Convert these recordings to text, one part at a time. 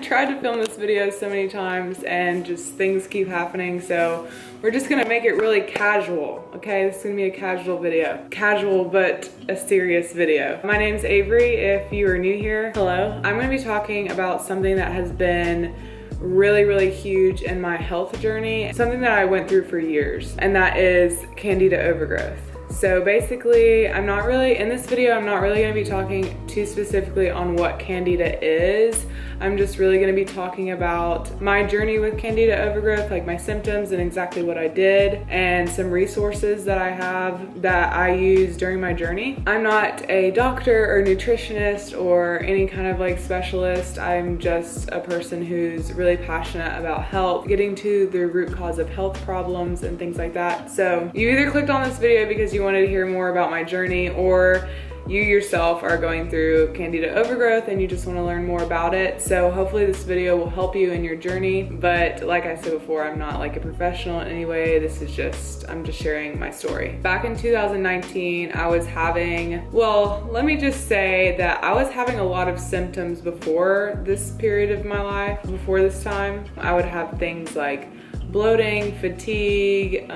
tried to film this video so many times and just things keep happening, so we're just gonna make it really casual, okay? This is gonna be a casual video. Casual, but a serious video. My name's Avery. If you are new here, hello. I'm gonna be talking about something that has been really huge in my health journey, something that I went through for years, and that is Candida overgrowth. So basically, in this video, I'm not really gonna be talking too specifically on what Candida is. I'm just really gonna be talking about my journey with Candida overgrowth, like my symptoms and exactly what I did, and some resources that I have that I use during my journey. I'm not a doctor or nutritionist or any kind of like specialist. I'm just a person who's really passionate about health, getting to the root cause of health problems and things like that. So you either clicked on this video because you wanted to hear more about my journey, or you yourself are going through Candida overgrowth and you just want to learn more about it. So hopefully this video will help you in your journey. But like I said before, I'm not like a professional in any way. I'm just sharing my story. Back in 2019, let me just say that I was having a lot of symptoms before this period of my life. Before this time, I would have things like bloating, fatigue,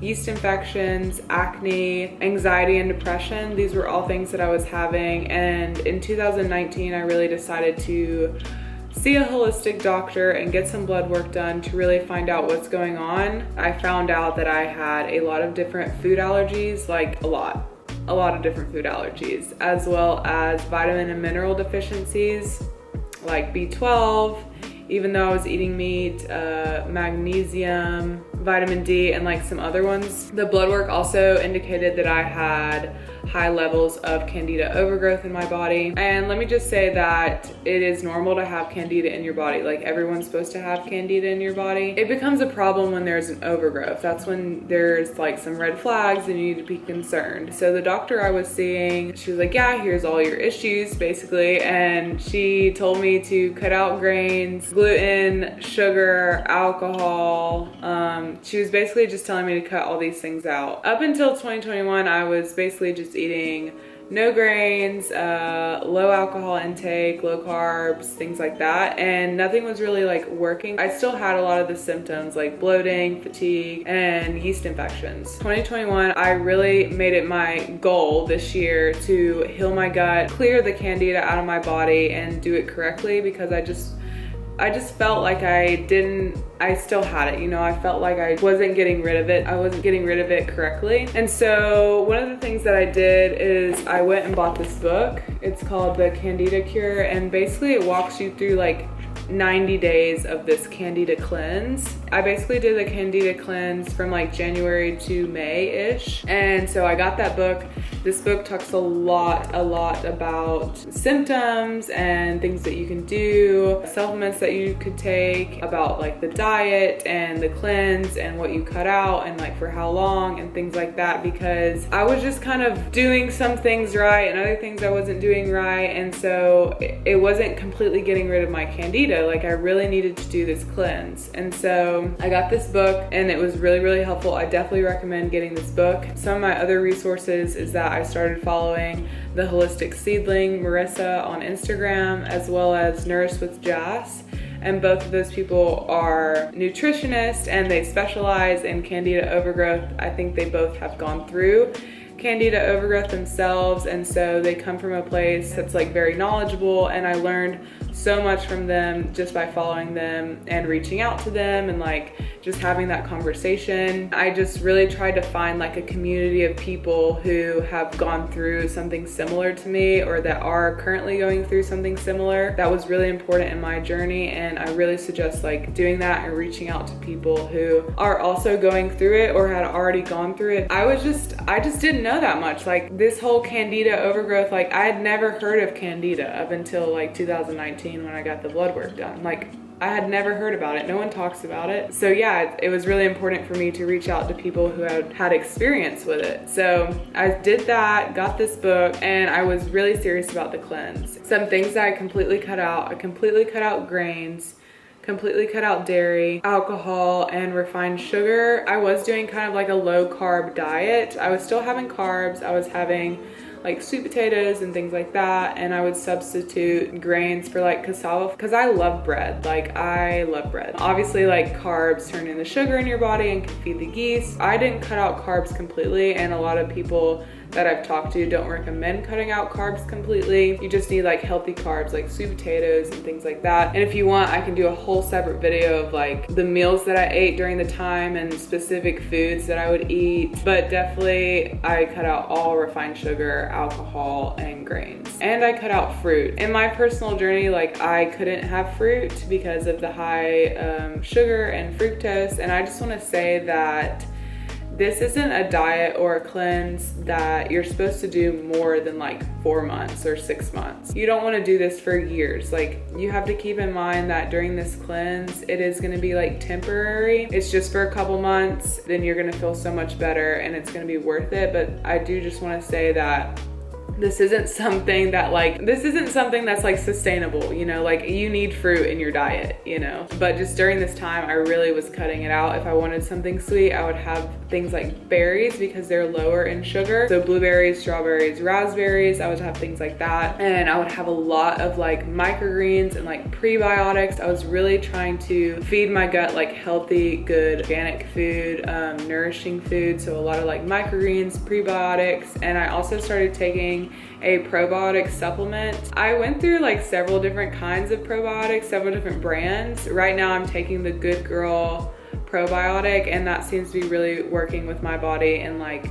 yeast infections, acne, anxiety, and depression. These were all things that I was having. And in 2019, I really decided to see a holistic doctor and get some blood work done to really find out what's going on. I found out that I had a lot of different food allergies, like a lot of different food allergies, as well as vitamin and mineral deficiencies like B12, even though I was eating meat, magnesium, vitamin D, and like some other ones. The blood work also indicated that I had high levels of Candida overgrowth in my body. And let me just say that it is normal to have Candida in your body. Like, everyone's supposed to have Candida in your body. It becomes a problem when there's an overgrowth. That's when there's like some red flags and you need to be concerned. So the doctor I was seeing, she was like, yeah, here's all your issues basically. And she told me to cut out grains, gluten, sugar, alcohol. She was basically just telling me to cut all these things out. Up until 2021, I was basically just eating no grains, low alcohol intake, low carbs, things like that, and nothing was really like working. I still had a lot of the symptoms like bloating, fatigue, and yeast infections. 2021, I really made it my goal this year to heal my gut, clear the Candida out of my body, and do it correctly, because I just felt like I still had it, you know. I felt like I wasn't getting rid of it. I wasn't getting rid of it correctly. And so one of the things that I did is I went and bought this book. It's called The Candida Cure, and basically it walks you through like 90 days of this Candida cleanse. I basically did the Candida cleanse from like January to May-ish. And so I got that book. This book talks a lot about symptoms and things that you can do, supplements that you could take, about like the diet and the cleanse and what you cut out and like for how long and things like that, because I was just kind of doing some things right and other things I wasn't doing right. And so it wasn't completely getting rid of my Candida. Like, I really needed to do this cleanse. And so I got this book and it was really helpful. I definitely recommend getting this book. Some of my other resources is that I started following the holistic seedling MARISSA on Instagram, as well as Nourish with JASS. And both of those people are nutritionists and they specialize in Candida overgrowth. I think they both have gone through Candida overgrowth themselves, and so they come from a place that's like very knowledgeable, and I learned so much from them just by following them and reaching out to them and like just having that conversation. I just really tried to find like a community of people who have gone through something similar to me, or that are currently going through something similar. That was really important in my journey, and I really suggest like doing that and reaching out to people who are also going through it or had already gone through it. I just didn't know that much. Like, this whole Candida overgrowth, like I had never heard of Candida up until like 2019 when I got the blood work done. Like, I had never heard about it. No one talks about it. So yeah, it was really important for me to reach out to people who had experience with it. So I did that, got this book, and I was really serious about the cleanse. Some things that I completely cut out. I completely cut out grains, completely cut out dairy, alcohol, and refined sugar. I was doing kind of like a low carb diet. I was still having carbs. I was having like sweet potatoes and things like that, and I would substitute grains for like cassava because I love bread. Like, I love bread. Obviously, like, carbs turn into sugar in your body and can feed the yeast. I didn't cut out carbs completely, and a lot of people that I've talked to don't recommend cutting out carbs completely. You just need like healthy carbs like sweet potatoes and things like that. And if you want, I can do a whole separate video of like the meals that I ate during the time and specific foods that I would eat. But definitely I cut out all refined sugar, alcohol, and grains. And I cut out fruit. In my personal journey, like, I couldn't have fruit because of the high sugar and fructose. And I just want to say that this isn't a diet or a cleanse that you're supposed to do more than like 4 months or 6 months. You don't want to do this for years. Like, you have to keep in mind that during this cleanse, it is going to be like temporary. It's just for a couple months, then you're going to feel so much better and it's going to be worth it. But I do just want to say that this isn't something that's like sustainable, you know, like, you need fruit in your diet, you know. But just during this time, I really was cutting it out. If I wanted something sweet, I would have things like berries because they're lower in sugar. So blueberries, strawberries, raspberries, I would have things like that. And I would have a lot of like microgreens and like prebiotics. I was really trying to feed my gut like healthy, good, organic food, nourishing food. So a lot of like microgreens, prebiotics, and I also started taking a probiotic supplement. I went through like several different kinds of probiotics, several different brands. Right now I'm taking the Good Girl probiotic, and that seems to be really working with my body, and like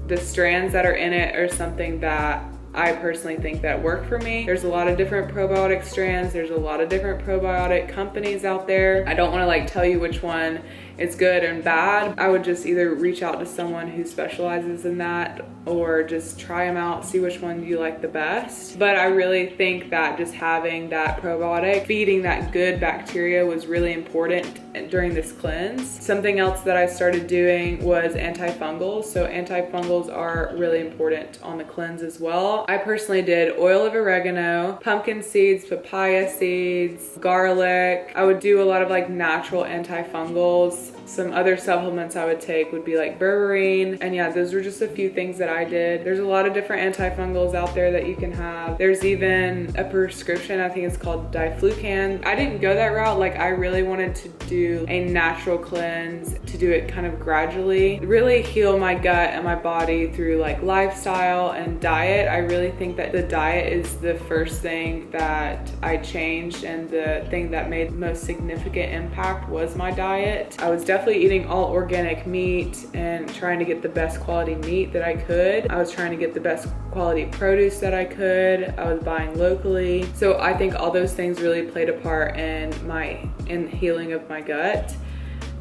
the strands that are in it are something that I personally think that work for me. There's a lot of different probiotic strands. There's a lot of different probiotic companies out there. I don't want to like tell you which one is good and bad. I would just either reach out to someone who specializes in that or just try them out, see which one you like the best. But I really think that just having that probiotic, feeding that good bacteria was really important during this cleanse. Something else that I started doing was antifungals. So antifungals are really important on the cleanse as well. I personally did oil of oregano, pumpkin seeds, papaya seeds, garlic. I would do a lot of like natural antifungals. Some other supplements I would take would be like berberine. And yeah, those were just a few things that I did. There's a lot of different antifungals out there that you can have. There's even a prescription, I think it's called diflucan. I didn't go that route. Like, I really wanted to do a natural cleanse, to do it kind of gradually, really heal my gut and my body through like lifestyle and diet. I really think that the diet is the first thing that I changed, and the thing that made the most significant impact was my diet. I was definitely eating all organic meat and trying to get the best quality meat that I could. I was trying to get the best quality produce that I could. I was buying locally. So I think all those things really played a part in the healing of my gut.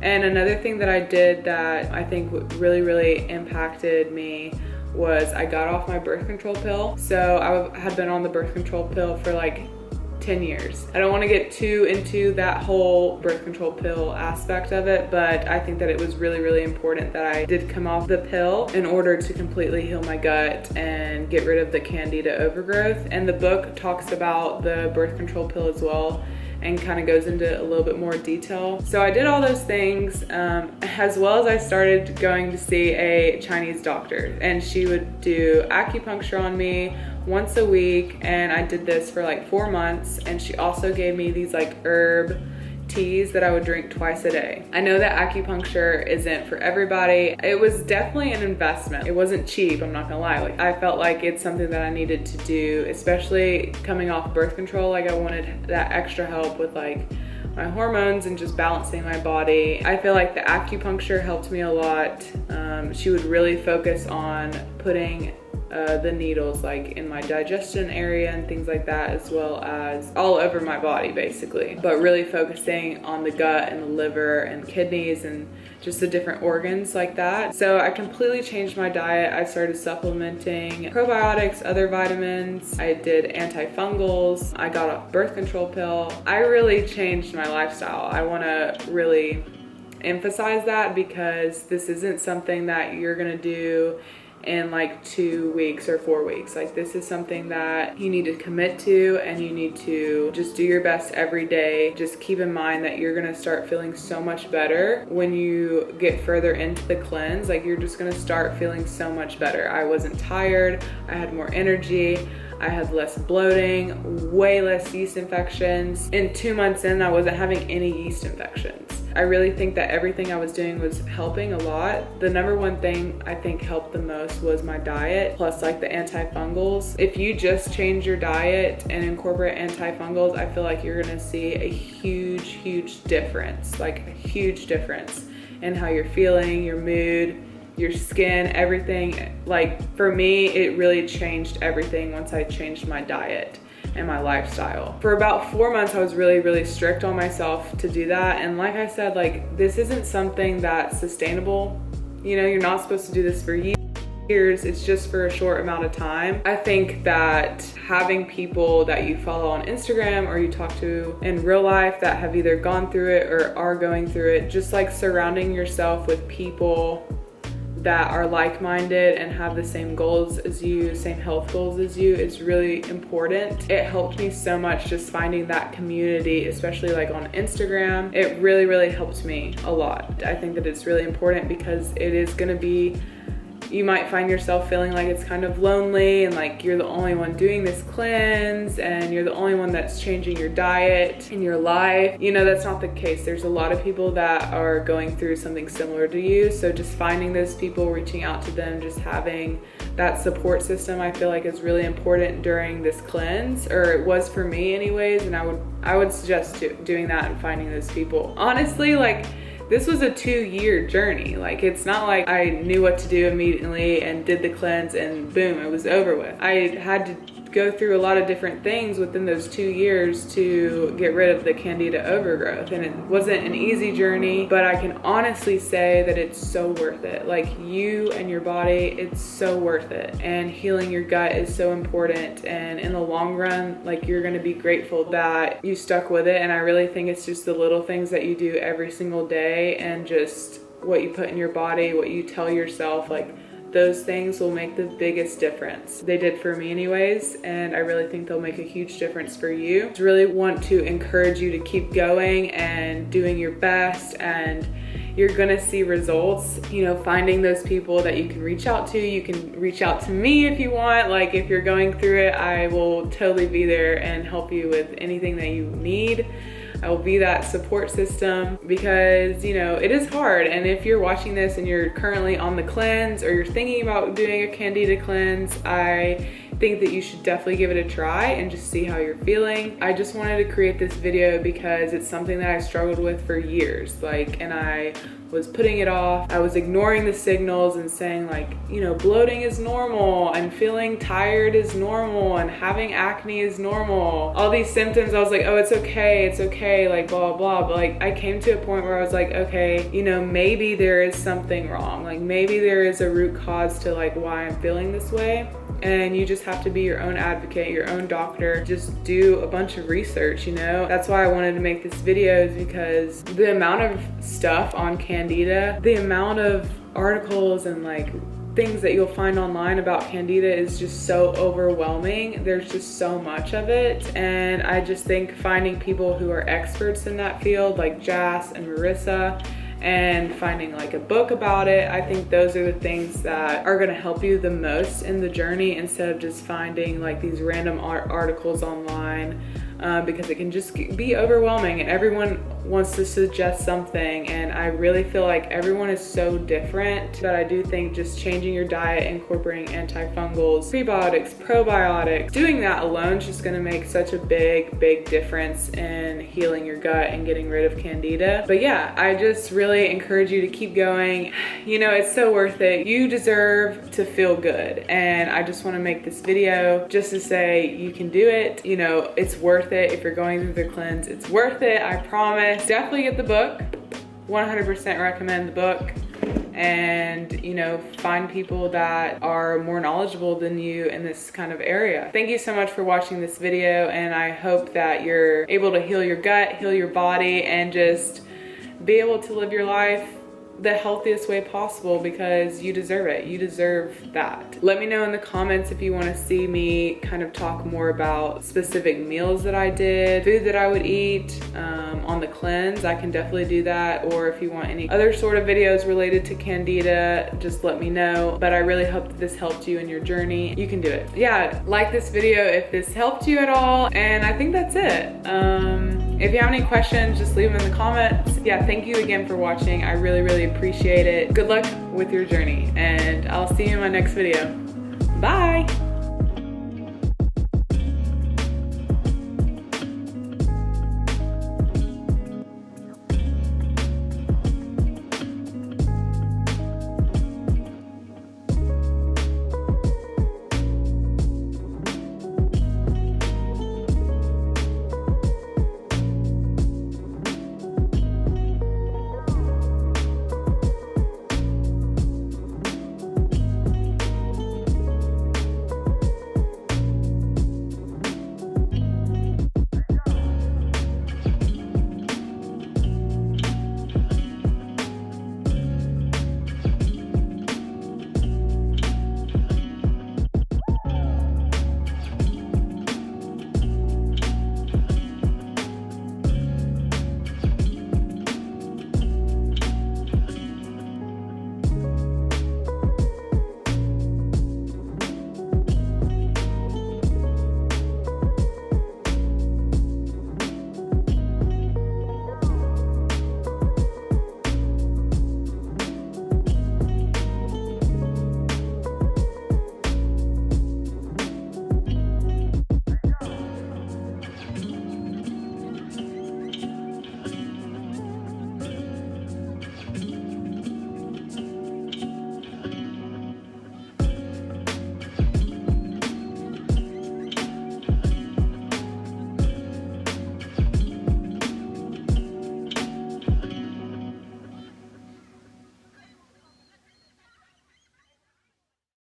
And another thing that I did that I think really impacted me was I got off my birth control pill. So I had been on the birth control pill for like 10 years. I don't want to get too into that whole birth control pill aspect of it, but I think that it was really important that I did come off the pill in order to completely heal my gut and get rid of the Candida overgrowth. And the book talks about the birth control pill as well, and kind of goes into a little bit more detail. So I did all those things, as well as I started going to see a Chinese doctor, and she would do acupuncture on me once a week, and I did this for like 4 months. And she also gave me these like herb teas that I would drink twice a day. I know that acupuncture isn't for everybody. It was definitely an investment. It wasn't cheap, I'm not gonna lie. Like, I felt like it's something that I needed to do, especially coming off birth control. Like, I wanted that extra help with like my hormones and just balancing my body. I feel like the acupuncture helped me a lot. She would really focus on putting the needles like in my digestion area and things like that, as well as all over my body basically, but really focusing on the gut and the liver and kidneys and just the different organs like that. So I completely changed my diet. I started supplementing probiotics, other vitamins. I did antifungals. I got off birth control pill. I really changed my lifestyle. I want to really emphasize that, because this isn't something that you're gonna do in like 2 weeks or 4 weeks. Like, this is something that you need to commit to, and you need to just do your best every day. Just keep in mind that you're gonna start feeling so much better when you get further into the cleanse. Like, you're just gonna start feeling so much better. I wasn't tired, I had more energy, I had less bloating, way less yeast infections. In 2 months in, I wasn't having any yeast infections. I really think that everything I was doing was helping a lot. The number one thing I think helped the most was my diet, plus like the antifungals. If you just change your diet and incorporate antifungals, I feel like you're gonna see a huge difference, like a huge difference in how you're feeling, your mood, your skin, everything. Like, for me, it really changed everything once I changed my diet and my lifestyle. For about 4 months, I was really strict on myself to do that. And like I said, like, this isn't something that's sustainable. You know, you're not supposed to do this for years. It's just for a short amount of time. I think that having people that you follow on Instagram or you talk to in real life that have either gone through it or are going through it, just like surrounding yourself with people that are like-minded and have the same goals as you, same health goals as you, is really important. It helped me so much just finding that community, especially like on Instagram. It really helped me a lot. I think that it's really important because it is gonna be, you might find yourself feeling like it's kind of lonely and like you're the only one doing this cleanse and you're the only one that's changing your diet in your life. You know, that's not the case. There's a lot of people that are going through something similar to you. So just finding those people, reaching out to them, just having that support system, I feel like is really important during this cleanse, or it was for me anyways. And I would suggest doing that and finding those people. Honestly, like, this was a 2-year journey. Like, it's not like I knew what to do immediately and did the cleanse and boom, it was over with. I had to go through a lot of different things within those 2 years to get rid of the Candida overgrowth. And it wasn't an easy journey, but I can honestly say that it's so worth it. Like, you and your body, it's so worth it. And healing your gut is so important. And in the long run, like, you're gonna be grateful that you stuck with it. And I really think it's just the little things that you do every single day and just what you put in your body, what you tell yourself, like, those things will make the biggest difference. They did for me anyways, and I really think they'll make a huge difference for you. I really want to encourage you to keep going and doing your best, and you're gonna see results. You know, finding those people that you can reach out to. You can reach out to me if you want. Like, if you're going through it, I will totally be there and help you with anything that you need. I will be that support system because, you know, it is hard. And if you're watching this and you're currently on the cleanse or you're thinking about doing a Candida cleanse, I think that you should definitely give it a try and just see how you're feeling. I just wanted to create this video because it's something that I struggled with for years. Like, and I was putting it off. I was ignoring the signals and saying, like, you know, bloating is normal and feeling tired is normal and having acne is normal. All these symptoms, I was like, oh, it's okay, like blah, blah. But like, I came to a point where I was like, okay, you know, maybe there is something wrong. Like, maybe there is a root cause to like why I'm feeling this way. And you just have to be your own advocate, your own doctor. Just do a bunch of research, you know? That's why I wanted to make this video, is because the amount of stuff on Candida, the amount of articles and like things that you'll find online about Candida is just so overwhelming. There's just so much of it. And I just think finding people who are experts in that field, like JASS and MARISSA, and finding like a book about it, I think those are the things that are gonna help you the most in the journey, instead of just finding like these random articles online, because it can just be overwhelming and everyone wants to suggest something, and I really feel like everyone is so different. But I do think just changing your diet, incorporating antifungals, prebiotics, probiotics, doing that alone is just gonna make such a big difference in healing your gut and getting rid of Candida. But yeah, I just really encourage you to keep going. You know, it's so worth it. You deserve to feel good, and I just want to make this video just to say you can do it. You know, it's worth it. If you're going through the cleanse, it's worth it, I promise. Definitely get the book. 100% recommend the book. And, you know, find people that are more knowledgeable than you in this kind of area. Thank you so much for watching this video, and I hope that you're able to heal your gut, heal your body, and just be able to live your life the healthiest way possible because you deserve it. You deserve that. Let me know in the comments if you want to see me kind of talk more about specific meals that I did, food that I would eat on the cleanse. I can definitely do that. Or if you want any other sort of videos related to Candida, just let me know. But I really hope that this helped you in your journey. You can do it. Yeah, like this video if this helped you at all. And I think that's it. If you have any questions, just leave them in the comments. Yeah, thank you again for watching. I really, really appreciate it. Good luck with your journey, and I'll see you in my next video. Bye.